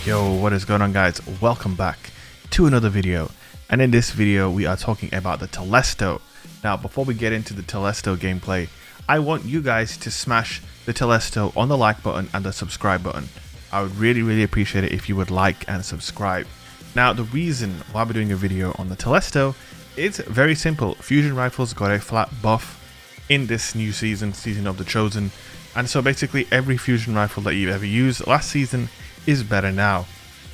Yo, what is going on, guys? Welcome back to another video, and in this video we are talking about the Telesto. Now, before we get into the Telesto gameplay, I want you guys to smash the Telesto on the like button and the subscribe button. I would really appreciate it if you would like and subscribe. Now, the reason why we're doing a video on the Telesto is very simple. Fusion rifles got a flat buff in this new season of the Chosen, and so basically every fusion rifle that you've ever used last season is better now.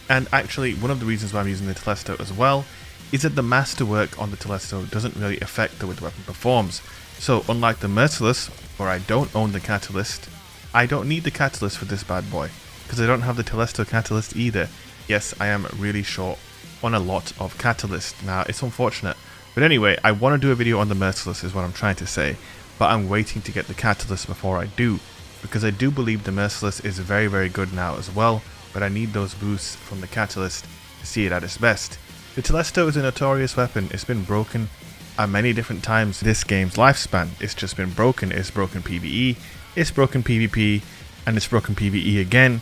And actually, one of the reasons why I'm using the Telesto as well is that the masterwork on the Telesto doesn't really affect the way the weapon performs. So unlike the Merciless, where I don't own the Catalyst, I don't need the Catalyst for this bad boy, because I don't have the Telesto Catalyst either. Yes, I am really short on a lot of Catalyst. Now, it's unfortunate, but anyway, I want to do a video on the Merciless is what I'm trying to say, but I'm waiting to get the Catalyst before I do, because I do believe the Merciless is very good now as well, but I need those boosts from the Catalyst to see it at its best. The Telesto is a notorious weapon. It's been broken at many different times this game's lifespan. It's just been broken. It's broken PvE, it's broken PvP, and it's broken PvE again,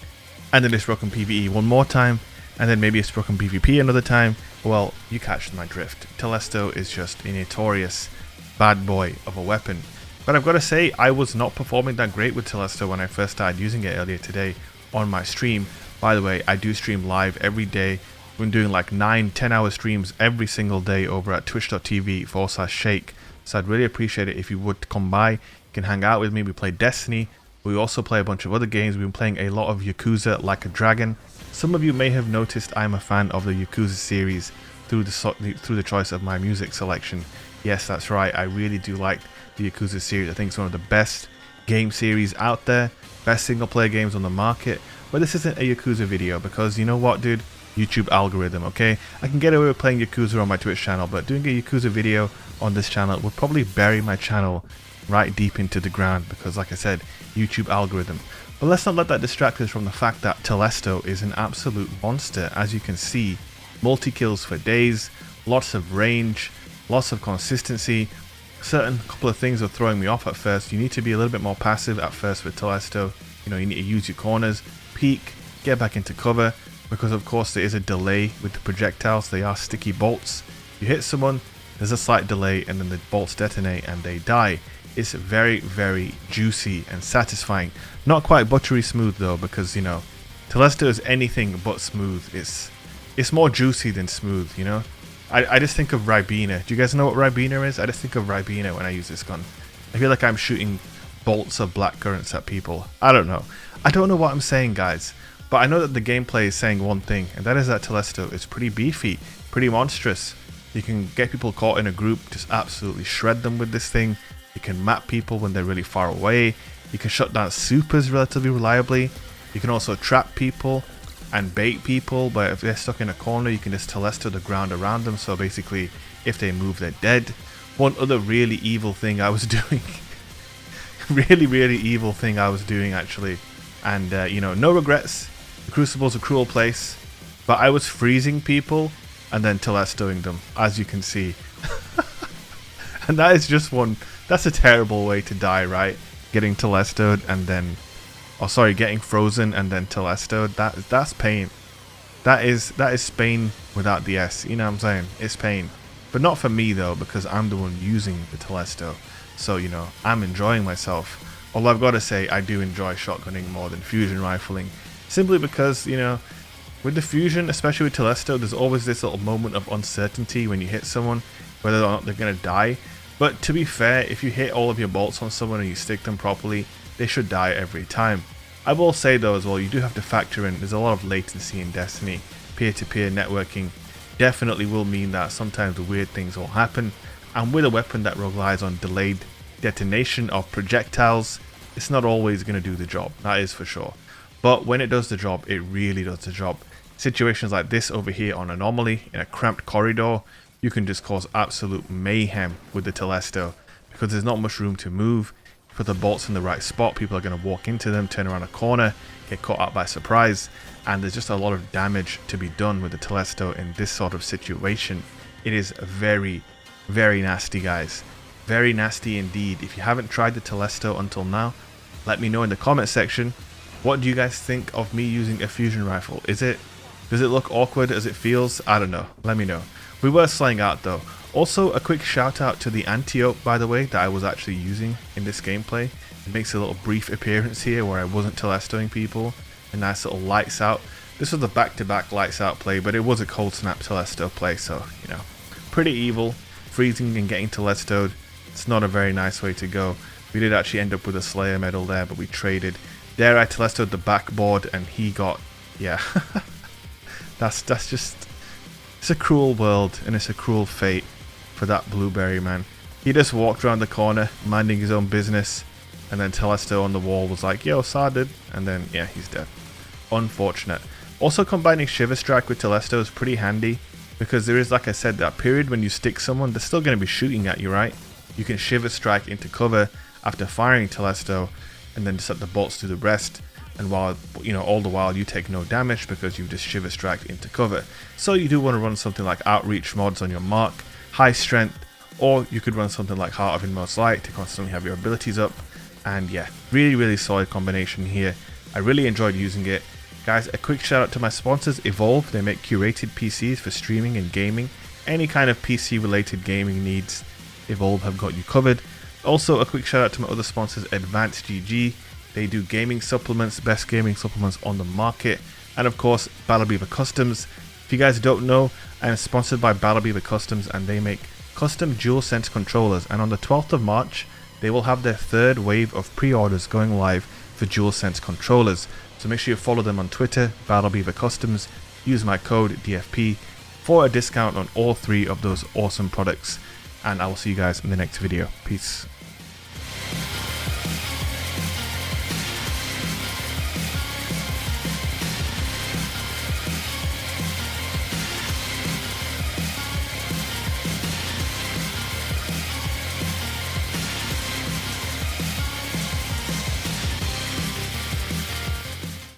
and then it's broken PvE one more time, and then maybe it's broken PvP another time. Well, you catch my drift. Telesto is just a notorious bad boy of a weapon. But I've got to say, I was not performing that great with Telesto when I first started using it earlier today on my stream. By the way, I do stream live every day. I've been doing like 9-10 hour streams every single day over at twitch.tv/shake. So I'd really appreciate it if you would come by. You can hang out with me. We play Destiny. We also play a bunch of other games. We've been playing a lot of Yakuza Like a Dragon. Some of you may have noticed I'm a fan of the Yakuza series through the choice of my music selection. Yes, that's right. I really do like the Yakuza series. I think it's one of the best game series out there, best single player games on the market. But this isn't a Yakuza video because, you know what, dude? YouTube algorithm, okay? I can get away with playing Yakuza on my Twitch channel, but doing a Yakuza video on this channel would probably bury my channel right deep into the ground because, like I said, YouTube algorithm. But let's not let that distract us from the fact that Telesto is an absolute monster. As you can see, multi-kills for days, lots of range, lots of consistency. Certain couple of things are throwing me off at first. You need to be a little bit more passive at first with Telesto. You know, you need to use your corners, peek, get back into cover, because of course there is a delay with the projectiles. They are sticky bolts. You hit someone, there's a slight delay, and then the bolts detonate and they die. It's very juicy and satisfying. Not quite buttery smooth though, because, you know, Telesto is anything but smooth. It's more juicy than smooth, you know. I just think of Ribena. Do you guys know what Ribena is? I just think of Ribena when I use this gun. I feel like I'm shooting bolts of black currants at people. I don't know. I don't know what I'm saying, guys. But I know that the gameplay is saying one thing, and that is that Telesto is pretty beefy, pretty monstrous. You can get people caught in a group, just absolutely shred them with this thing. You can map people when they're really far away. You can shut down supers relatively reliably. You can also trap people and bait people, but if they're stuck in a corner, you can just Telesto the ground around them. So basically, if they move, they're dead. One other really evil thing I was doing, really evil thing I was doing actually, and you know, no regrets. The Crucible's a cruel place, but I was freezing people and then Telestoing them, as you can see. And that is just that's a terrible way to die, right? Getting Telestoed and then, oh sorry, getting frozen and then Telestoed. That's pain. That is pain without the S. You know what I'm saying? It's pain, but not for me though, because I'm the one using the Telesto. So, you know, I'm enjoying myself. Although I've got to say, I do enjoy shotgunning more than fusion rifling, simply because, you know, with the fusion, especially with Telesto, there's always this little moment of uncertainty when you hit someone, whether or not they're going to die. But to be fair, if you hit all of your bolts on someone and you stick them properly, they should die every time. I will say though as well, you do have to factor in, there's a lot of latency in Destiny. Peer-to-peer networking definitely will mean that sometimes weird things will happen. And with a weapon that relies on delayed detonation of projectiles, it's not always going to do the job, that is for sure. But when it does the job, it really does the job. Situations like this over here on Anomaly, in a cramped corridor, you can just cause absolute mayhem with the Telesto because there's not much room to move. Put the bolts in the right spot, people are going to walk into them, turn around a corner, get caught out by surprise, and there's just a lot of damage to be done with the Telesto in this sort of situation. It is very, very nasty, guys. Very nasty indeed. If you haven't tried the Telesto until now, let me know in the comment section. What do you guys think of me using a fusion rifle? Does it look awkward as it feels? I don't know. Let me know. We were slaying out though. Also, a quick shout out to the anti-ope, by the way, that I was actually using in this gameplay. It makes a little brief appearance here where I wasn't telestoing people. A nice little lights out. This was a back-to-back lights out play, but it was a cold snap telesto play, so, you know, pretty evil. Freezing and getting telestoed, it's not a very nice way to go. We did actually end up with a Slayer medal there, but we traded. There I telestoed the backboard and he got, yeah. that's just, it's a cruel world and it's a cruel fate for that blueberry man. He just walked around the corner minding his own business, and then Telesto on the wall was like, yo, Sar did, and then yeah, he's dead. Unfortunate. Also, combining Shiver Strike with Telesto is pretty handy because there is, like I said, that period when you stick someone, they're still going to be shooting at you, right? You can Shiver Strike into cover after firing Telesto and then set the bolts to the rest, and while, you know, all the while you take no damage because you just Shiver Strike into cover. So you do want to run something like Outreach mods on your mark, high strength, or you could run something like Heart of Inmost Light to constantly have your abilities up. And yeah, really solid combination here. I really enjoyed using it. Guys, a quick shout out to my sponsors, Evolve. They make curated PCs for streaming and gaming. Any kind of PC related gaming needs, Evolve have got you covered. Also, a quick shout out to my other sponsors, Advanced GG. They do gaming supplements, best gaming supplements on the market. And of course, Battle Beaver Customs. If you guys don't know, I am sponsored by Battle Beaver Customs and they make custom DualSense controllers. And on the 12th of March, they will have their third wave of pre-orders going live for DualSense controllers. So make sure you follow them on Twitter, Battle Beaver Customs. Use my code DFP for a discount on all 3 of those awesome products. And I will see you guys in the next video. Peace.